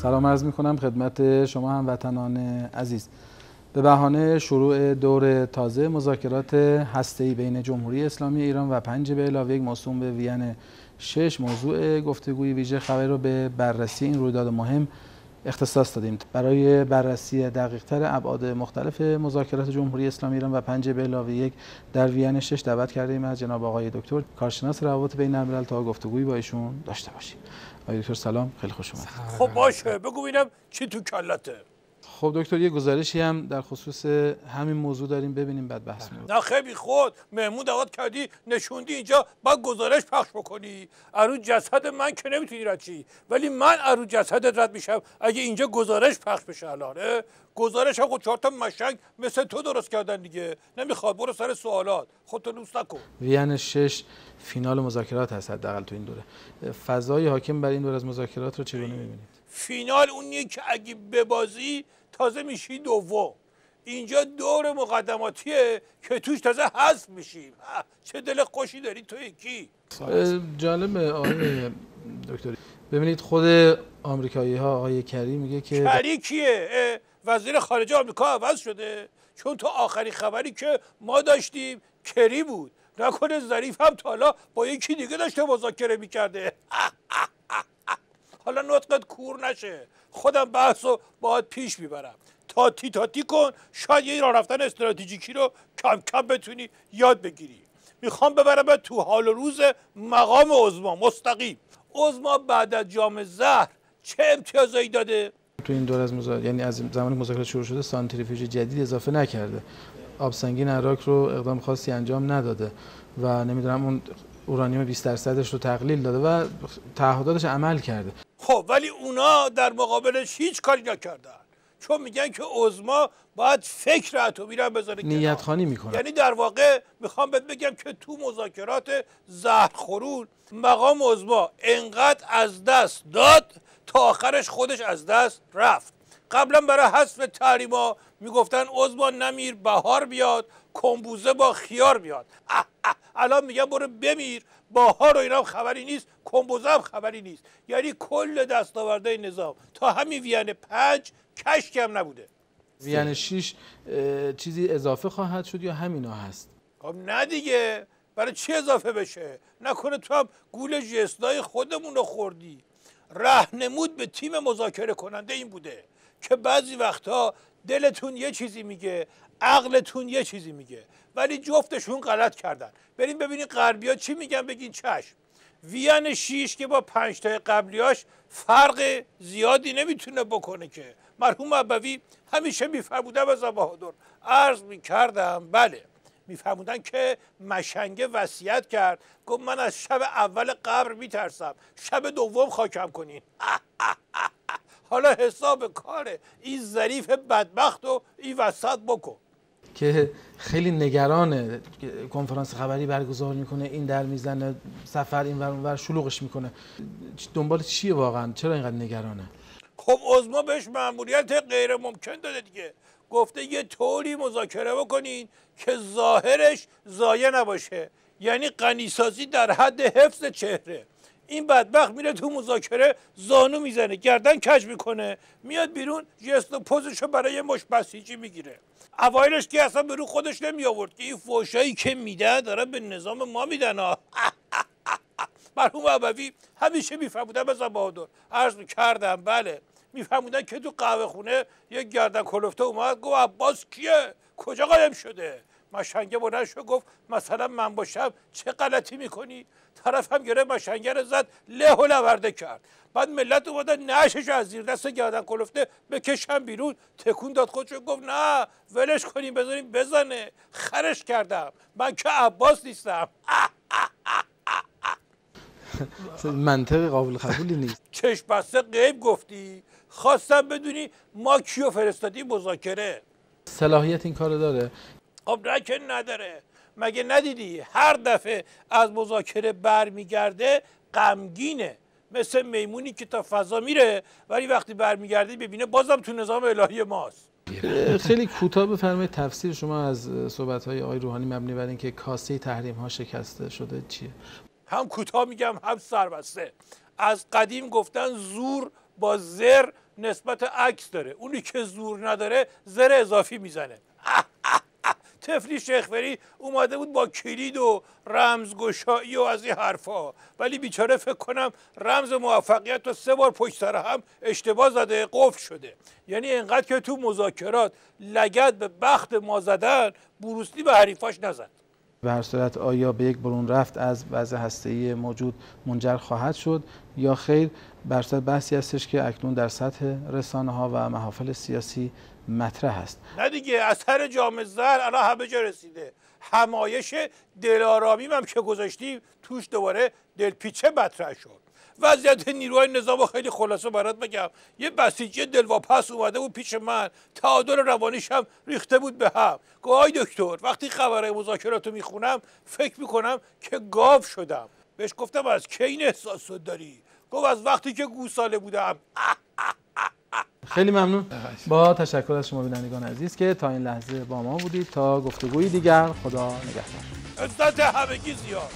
سلام عرض می‌کنم خدمت شما هموطنان عزیز. به بهانه شروع دور تازه مذاکرات هسته‌ای بین جمهوری اسلامی ایران و 5 به علاوه 1 موسوم به وین 6 موضوع گفتگوی ویژه خبری را به بررسی این رویداد مهم اختصاص دادیم. برای بررسی دقیق‌تر ابعاد مختلف مذاکرات جمهوری اسلامی ایران و 5 به علاوه 1 در وین 6 دعوت کردیم از جناب آقای دکتر کارشناس روابط بین الملل تا گفتگویی با ایشون داشته باشیم. آقای دکتر سلام، خیلی خوش اومدید. خب باشه، بگو ببینم چی تو کلته. خب دکتر یه گزارشی هم در خصوص همین موضوع داریم، ببینیم بعد بحث می‌کنیم. نه خیلی خود مهمون دعوت کردی نشوندی اینجا باید گزارش پخش بکنی. ارو جسد من که نمیتونی رد چی، ولی من ارو جسدت رد میشم اگه اینجا گزارش پخش بشه. الان گزارش هم 4 تا مشنگ مثل تو درست کردن دیگه. نمیخواد، برو سر سوالات، خودتو لوس نکن. وین 6 فینال مذاکرات هست حداقل تو این دوره. فضای حاکم بر این دوره از مذاکرات رو چگونه می‌بینید؟ فینال اونیه که اگه ببازی تازه میشی دوم. اینجا دور مقدماتیه که توش تازه حذف میشیم. چه دل خوشی داری تو یکی. جالبه آقای دکتر، ببینید خود آمریکایی‌ها آقای کری میگه که کری کیه؟ وزیر خارجه آمریکا عوض شده، چون تو آخری خبری که ما داشتیم کری بود. نکنه ظریف هم تا حالا با یکی دیگه داشته مذاکره میکرده. حالا نطقت کور نشه، خودم بحثو باهات پیش میبرم. تاتی کن، شاید یه راه رفتن استراتژیکی رو کم کم بتونی یاد بگیری. میخوام ببرم تو حال و روز مقام عظما مستقیم. عظما بعد از جام زهر چه امتیازایی داده؟ تو این دوره از یعنی از زمانی مذاکرات شروع شده سانتریفیوژ جدید اضافه نکرده. آب سنگین عراق رو اقدام خاصی انجام نداده و نمیدونم اون اورانیوم 20% رو تقلیل داده و تعهداتش عمل کرده. خب ولی اونا در مقابلش هیچ کاری نکردن، چون میگن که عظما باید فکر اتمی رو بذاره نیت خوانی میکنه. یعنی در واقع میخوام بهت بگم که تو مذاکرات زهرخورون مقام عظما انقدر از دست داد تا آخرش خودش از دست رفت. قبلا برای حذف تحریما میگفتن عظما نمیر بهار بیاد، کمبوزه با خیار بیاد. الان میگن برو بمیر، بهار و اینا خبری نیست، کمبوزه هم خبری نیست. یعنی کل دستاورده نظام تا همین وین 5 کشکی هم نبوده. وین 6 چیزی اضافه خواهد شد یا همینا هست؟ خب نه دیگه، برای چی اضافه بشه؟ نکنه تو هم گول جسدای خودمون رو خوردی. راهنمود به تیم مذاکره کننده این بوده که بعضی وقتها دلتون یه چیزی میگه، عقلتون یه چیزی میگه، ولی جفتشون غلط کردن. بریم ببینید غربی‌ها چی میگن، بگین چشم. وین 6 که با 5 تا قبلیاش فرق زیادی نمیتونه بکنه که. مرحوم ابوی همیشه میفرمودن از بهادر، عرض میکردم بله، میفرمودن که مشنگه وصیت کرد، گفت من از شب اول قبر میترسم، شب دوم خاکم کنین. حالا حساب کاره این ظریف بدبخت و این وسط بکن که خیلی نگرانه. کنفرانس خبری برگزار میکنه، این در میزنه، سفر این ور اون ور شلوغش میکنه. دنبال چیه واقعا؟ چرا اینقدر نگرانه؟ خب عظما بهش مأموریت غیر ممکن داده دیگه. گفته یه طوری مذاکره بکنین که ظاهرش ضایع نباشه، یعنی غنیسازی در حد حفظ چهره. این بدبخت میره تو مذاکره زانو میزنه، گردن کج میکنه، میاد بیرون جست و پوزشو برای مش بسیجی میگیره. اوایلش که اصلا به رو خودش نمی آورد که این فوشایی که میده داره به نظام ما میدن. مرحوم ابوی همیشه میفرمودن بزن بهادر، عرض میکردم بله، میفرمودن که تو قهوه خونه یک گردن کلفته اومد گفت عباس کیه؟ کجا قایم شده؟ مشنگه بلند شد گفت مثلا من باشم چه غلطی میکنی؟ طرف هم گره مشنگه رو زد، له و لورده کرد. بعد ملت اومدن نعشش از زیر دست گردن کلفته بکشن بیرون، تکون داد خودشو، گفت نه ولش کنیم بذاریم بزنه. خرش کردم، من که عباس نیستم. منطق قابل قبولی نیست. چشم بسته غیب گفتی. خواستم بدونی ما کیو فرستادی مذاکره. صلاحیت این کارو داره؟ خب نه که نداره. مگه ندیدی هر دفعه از مذاکره برمیگرده غمگینه، مثل میمونی که تا فضا میره ولی وقتی برمیگرده ببینه بازم تو نظام الهی ماست. خیلی کوتاه بفرمایید تفسیر شما از صحبت‌های آقای روحانی مبنی بر اینکه کاسه تحریم‌ها شکسته شده چیه؟ هم کوتاه میگم هم سربسته. از قدیم گفتن زور با زر نسبت عکس داره. اونی که زور نداره زر اضافی میزنه. طفلی شیخوری اومده بود با کلید و رمزگشایی و از این حرفا، ولی بیچاره فکر کنم رمز موفقیت رو 3 بار پشت سر هم اشتباه زده، قفل شده. یعنی اینقدر که تو مذاکرات لگد به بخت ما زدن، بروسلی به حریفاش نزد. به هر صورت آیا به یک برون رفت از وضع هسته‌ای موجود منجر خواهد شد یا خیر؟ بر صورت بحثی هستش که اکنون در سطح رسانه‌ها و محافل سیاسی مطرح است. نه دیگه، اثر جام زهر الان همه جا رسیده. همایش دلارامی هم که گذاشتیم توش دوباره دلپیچه مطرح شد. وضعیت نیروهای نظام خیلی خلاصه برات بگم. یه بسیجی دلواپس اومده بود پیش من، تعادل روانیش هم ریخته بود به هم. گفت آی دکتر، وقتی خبرهای مذاکراتو میخونم فکر میکنم که گاو شدم. بهش گفتم از کی این احساس رو داری؟ گفت از وقتی که گوساله بودم. خیلی ممنون. با تشکر از شما بینندگان عزیز که تا این لحظه با ما بودید. تا گفتگوی دیگر، خدا نگهدار. عزت همگی زیاد.